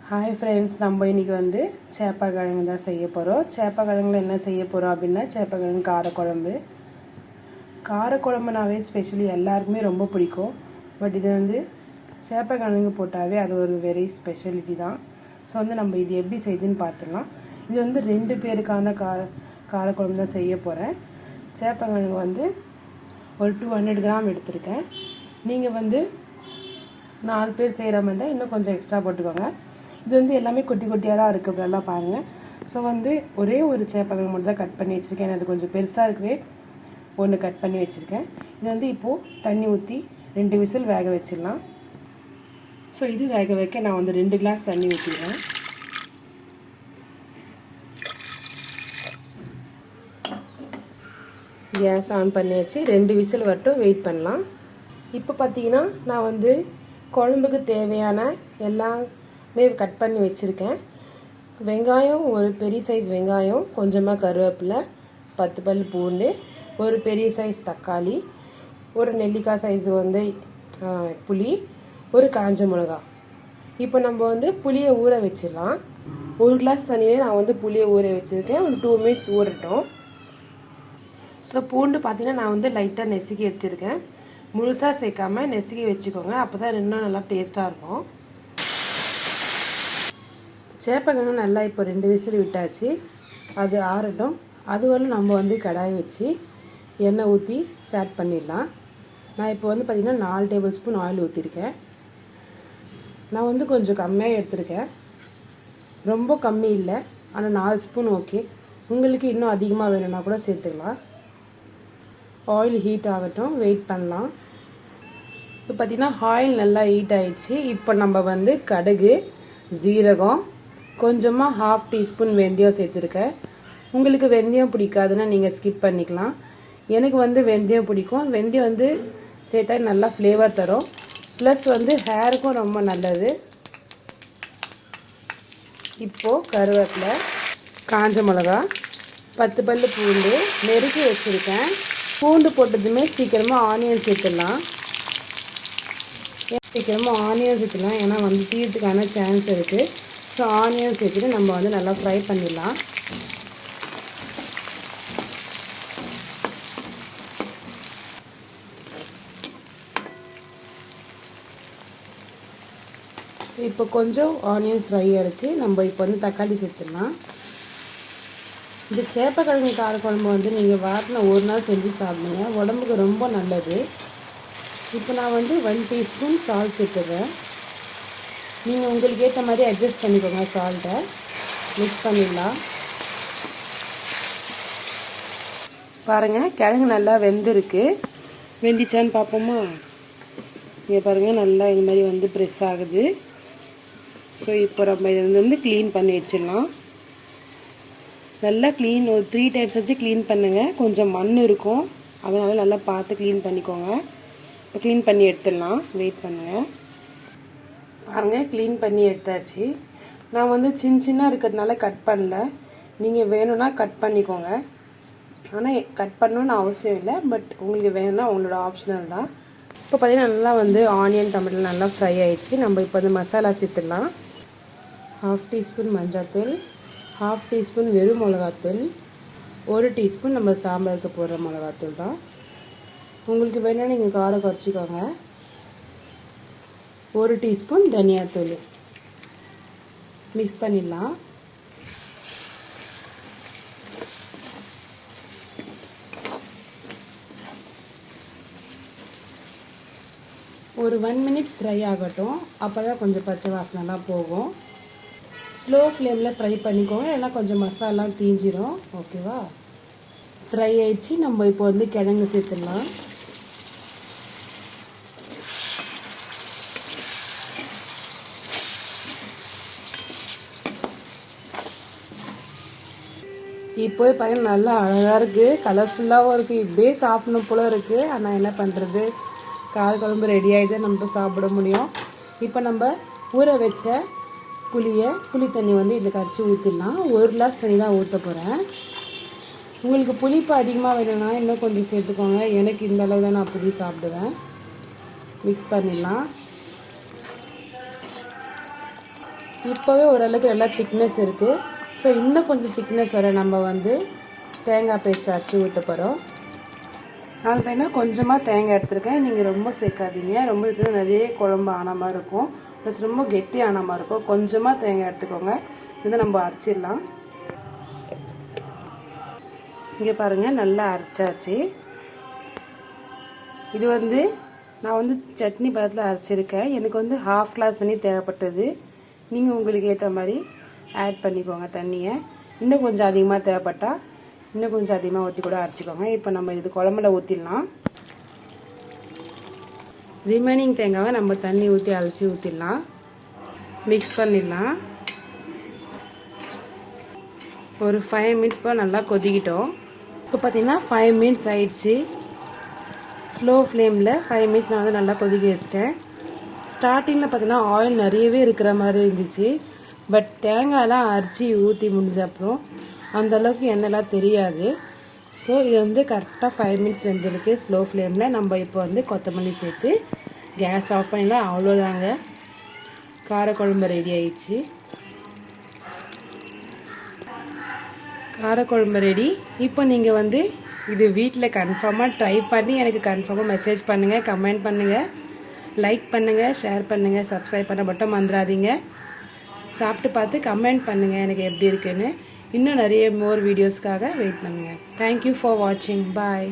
Hi friends, நம்ம இன்றைக்கி வந்து சேப்பக்கிழங்கு தான் செய்ய போகிறோம். சேப்பக்கிழங்குல என்ன செய்ய போகிறோம் அப்படின்னா, சேப்பக்கிழங்கு காரக்குழம்பு. காரக்குழம்புனாவே ஸ்பெஷலி எல்லாருக்குமே ரொம்ப பிடிக்கும். பட் இது வந்து சேப்பக்கிழங்கு போட்டாவே அது ஒரு வெரி ஸ்பெஷலிட்டி தான். ஸோ வந்து நம்ம இது எப்படி செய்யுதுன்னு பார்த்துடலாம். இது வந்து 2 பேருக்கான காரக்குழம்பு தான் செய்ய போகிறேன். சேப்பக்கிழங்கு வந்து ஒரு 200 கிராம் எடுத்திருக்கேன். நீங்கள் வந்து 4 பேர் செய்கிற மாதிரி தான் இன்னும் கொஞ்சம் எக்ஸ்ட்ரா போட்டுக்கோங்க. இது வந்து எல்லாமே குட்டி குட்டியாக தான் இருக்குது, இப்படிலாம் பாருங்கள். ஸோ வந்து ஒரே ஒரு சேப்பக்கிழங்கு மட்டும் தான் கட் பண்ணி வச்சுருக்கேன். அது கொஞ்சம் பெருசாக இருக்கவே ஒன்று கட் பண்ணி வச்சுருக்கேன். இது வந்து இப்போது தண்ணி ஊற்றி 2 விசில் வேக வச்சிடலாம். ஸோ இது வேக வைக்க நான் வந்து 2 கிளாஸ் தண்ணி ஊற்றிடுறேன். கேஸ் ஆன் பண்ணி வச்சு 2 விசில் வரட்டும் வெயிட் பண்ணலாம். இப்போ பார்த்தீங்கன்னா நான் வந்து குழம்புக்கு தேவையான எல்லாமே கட் பண்ணி வச்சுருக்கேன். வெங்காயம், ஒரு பெரிய சைஸ் வெங்காயம், கொஞ்சமாக கருவேப்பிலை, 10 பல் பூண்டு, ஒரு பெரிய சைஸ் தக்காளி, ஒரு நெல்லிக்காய் சைஸ் வந்து புளி, ஒரு காஞ்ச மிளகா. இப்போ நம்ம வந்து புளியை ஊற வச்சிடலாம். 1 கிளாஸ் தண்ணியிலே நான் வந்து புளியை ஊற வச்சுருக்கேன். ஒரு 2 மினிட்ஸ் ஊறட்டும். ஸோ பூண்டு பார்த்திங்கன்னா நான் வந்து லைட்டாக நெசுக்கி எடுத்துருக்கேன். முழுசாக சேர்க்காமல் நெசுக்கி வச்சுக்கோங்க, அப்போ தான் இன்னும் நல்லா டேஸ்ட்டாக இருக்கும். சேப்பக்கிழங்கு நல்லா இப்போ 2 விசில் விட்டாச்சு. அது ஆறட்டும். அதுவரையும் நம்ம வந்து கடாய் வச்சு எண்ணெய் ஊற்றி ஸ்டார்ட் பண்ணிடலாம். நான் இப்போ வந்து பார்த்திங்கன்னா 4 டேபிள் ஸ்பூன் ஆயில் ஊற்றிருக்கேன். நான் வந்து கொஞ்சம் கம்மியாக எடுத்திருக்கேன், ரொம்ப கம்மி இல்லை. ஆனால் 4 ஸ்பூன் ஓகே. உங்களுக்கு இன்னும் அதிகமாக வேணும்னா கூட சேர்த்துக்கலாம். ஆயில் ஹீட் ஆகட்டும், வெயிட் பண்ணலாம். இப்போ பார்த்திங்கன்னா ஆயில் நல்லா ஹீட் ஆகிடுச்சு. இப்போ நம்ம வந்து கடுகு, ஜீரகம், கொஞ்சமாக 1/2 டீஸ்பூன் வெந்தயம் சேர்த்துருக்கேன். உங்களுக்கு வெந்தயம் பிடிக்காதுன்னா நீங்கள் ஸ்கிப் பண்ணிக்கலாம். எனக்கு வந்து வெந்தயம் பிடிக்கும். வெந்தயம் வந்து சேர்த்தா நல்லா ஃப்ளேவர் தரும், ப்ளஸ் வந்து ஹேருக்கும் ரொம்ப நல்லது. இப்போது கருவேப்பிலை, காஞ்ச மிளகா, 10 பல் பூண்டு நெருக்கி வச்சுருக்கேன். பூண்டு போட்டதுமே சீக்கிரமாக ஆனியன் சேர்த்துடலாம். ஏன்னா வந்து தீர்த்துக்கான சான்ஸ் இருக்குது. ஸோ ஆனியன் சேர்த்துட்டு நம்ம வந்து நல்லா ஃப்ரை பண்ணிடலாம். இப்போ கொஞ்சம் ஆனியன் ஃப்ரையாக இருக்குது. நம்ம இப்போ வந்து தக்காளி சேர்த்துடலாம். இந்த சேப்பக்கிழங்கு காரக்குழம்பு வந்து நீங்கள் வாரத்தில் ஒரு நாள் செஞ்சு சாப்பிடுங்க, உடம்புக்கு ரொம்ப நல்லது. இப்போ நான் வந்து 1 டீஸ்பூன் சால்ட் சேர்த்துறேன். நீங்கள் உங்களுக்கு ஏற்ற மாதிரி அட்ஜஸ்ட் பண்ணிக்கோங்க. சால்ட்டை மிக்ஸ் பண்ணிடலாம். பாருங்கள், கிழங்கு நல்லா வெந்திருக்கு. வெந்திச்சான்னு பார்ப்போமா? இங்கே பாருங்கள், நல்லா இந்த மாதிரி வந்து ப்ரெஸ் ஆகுது. ஸோ இப்போ நம்ம இதை வந்து க்ளீன் பண்ணி வச்சிடலாம். நல்லா க்ளீன் ஒரு 3 டைம்ஸ் வச்சு க்ளீன் பண்ணுங்கள். கொஞ்சம் மண் இருக்கும், அதனால் நல்லா பார்த்து க்ளீன் பண்ணிக்கோங்க. இப்போ க்ளீன் பண்ணி எடுத்துடலாம். வெயிட் பண்ணுங்கள். பாருங்கள், க்ளீன் பண்ணி எடுத்தாச்சு. நான் வந்து சின்ன இருக்கிறதுனால கட் பண்ணல. நீங்கள் வேணும்னா கட் பண்ணிக்கோங்க. ஆனால் கட் பண்ணணுன்னு அவசியம் இல்லை, பட் உங்களுக்கு வேணும்னா உங்களோட ஆப்ஷனல் தான். இப்போ பார்த்திங்கன்னா நல்லா வந்து ஆனியன், டொமேட்டோ நல்லா ஃப்ரை ஆகிடுச்சு. நம்ம இப்போ வந்து மசாலா சேர்த்துடலாம். 1/2 டீஸ்பூன் மஞ்சள்தூள், 1/2 டீஸ்பூன் வெறும் மிளகாத்தூள், 1 டீஸ்பூன் நம்ம சாம்பாருக்கு போடுற மிளகாத்தூள் தான். உங்களுக்கு வேணும்னா நீங்கள் காரம் குறைச்சிக்கோங்க. 1 டீஸ்பூன் தனியாத்தூள் மிக்ஸ் பண்ணிடலாம். ஒரு 1 மினிட் ஃப்ரை ஆகட்டும். அப்போ தான் கொஞ்சம் பச்சை வாசனைலாம் போகும். ஸ்லோ ஃப்ளேமில் ஃப்ரை பண்ணிக்கோங்க, ஏன்னா கொஞ்சம் மசாலா தீஞ்சிரும். ஓகேவா? ஃப்ரை ஆயிடுச்சு. நம்ம இப்போ வந்து கிழங்கு சேர்த்துடலாம். இப்போ பார்த்தீங்கன்னா நல்லா அழகாக இருக்குது, கலர்ஃபுல்லாகவும் இருக்குது. இப்படியே சாப்பிடணும் போல் இருக்குது. ஆனால் என்ன பண்ணுறது, காரக்குழம்பு ரெடி ஆகிட்டு நம்ம சாப்பிட முடியும். இப்போ நம்ம ஊற வச்ச புளி தண்ணி வந்து இதில் கரைச்சி ஊற்றிடலாம். 1 கிளாஸ் தண்ணி தான் ஊற்ற போகிறேன். உங்களுக்கு புளிப்பு அதிகமாக வேணும்னா இன்னும் கொஞ்சம் சேர்த்துக்கோங்க. எனக்கு இந்த அளவு தான் நான் புளி சாப்பிடுவேன். மிக்ஸ் பண்ணிடலாம். இப்போவே ஓரளவுக்கு நல்லா திக்னஸ் இருக்குது. ஸோ இன்னும் கொஞ்சம் திக்னஸ் வர நம்ம வந்து தேங்காய் பேஸ்ட் அரைச்சி ஊற்ற போகிறோம். நான் பார்த்தீங்கன்னா கொஞ்சமாக தேங்காய் எடுத்துருக்கேன். நீங்கள் ரொம்ப சேர்க்காதீங்க. ரொம்ப இது நிறைய குழம்பு ஆன மாதிரி இருக்கும், ப்ளஸ் ரொம்ப கெட்டி ஆன மாதிரி இருக்கும். கொஞ்சமாக தேங்காய் எடுத்துக்கோங்க. இதை நம்ம அரைச்சிடலாம். இங்கே பாருங்கள், நல்லா அரைச்சாச்சு. இது வந்து நான் வந்து சட்னி பதத்தில் அரைச்சிருக்கேன். எனக்கு வந்து 1/2 கிளாஸ் தண்ணி தேவைப்பட்டது. நீங்கள் உங்களுக்கு ஏற்ற மாதிரி ஆட் பண்ணிக்கோங்க தண்ணியை. இன்னும் கொஞ்சம் அதிகமாக தேவைப்பட்டால் இன்னும் கொஞ்சம் அதிகமாக ஊற்றி கூட அரைச்சிக்கோங்க. இப்போ நம்ம இது குழம்புல ஊற்றிடலாம். ரிமைனிங் தேங்காவை நம்ம தண்ணி ஊற்றி அலசி ஊற்றிடலாம். மிக்ஸ் பண்ணிடலாம். ஒரு 5 மினிட்ஸ் போல் நல்லா கொதிக்கிட்டோம். இப்போ பார்த்திங்கன்னா 5 மினிட்ஸ் ஆயிடுச்சு. ஸ்லோ ஃப்ளேமில் 5 மினிட்ஸ் நான் வந்து நல்லா கொதிக்க வச்சிட்டேன். ஸ்டார்டிங்கில் பார்த்திங்கன்னா ஆயில் நிறையவே இருக்கிற மாதிரி இருந்துச்சு. பட் தேங்காயெல்லாம் அரைச்சி ஊற்றி முடிஞ்ச அப்புறம் அந்தளவுக்கு எண்ணெய்லாம் தெரியாது. ஸோ இது வந்து கரெக்டாக 5 மினிட்ஸ் வெந்திருக்கு ஸ்லோ ஃப்ளேமில். நம்ம இப்போ வந்து கொத்தமல்லி சேர்த்து கேஸ் ஆஃப் பண்ணிடலாம். அவ்வளோதாங்க, காரக்குழம்பு ரெடி ஆயிடுச்சு. காரக்குழம்பு ரெடி. இப்போ நீங்கள் வந்து இது வீட்டில் கன்ஃபார்மாக ட்ரை பண்ணி எனக்கு கன்ஃபார்மாக மெசேஜ் பண்ணுங்கள், கமெண்ட் பண்ணுங்கள், லைக் பண்ணுங்கள், ஷேர் பண்ணுங்கள், சப்ஸ்கிரைப் பண்ண மட்டும் மறந்துடாதீங்க. சாப்பிட்டு பார்த்து கமெண்ட் பண்ணுங்கள் எனக்கு எப்படி இருக்குன்னு. இன்னும் நிறைய மோர் வீடியோஸ்க்காக வெயிட் பண்ணுங்கள். தேங்க்யூ ஃபார் வாட்சிங். பாய்.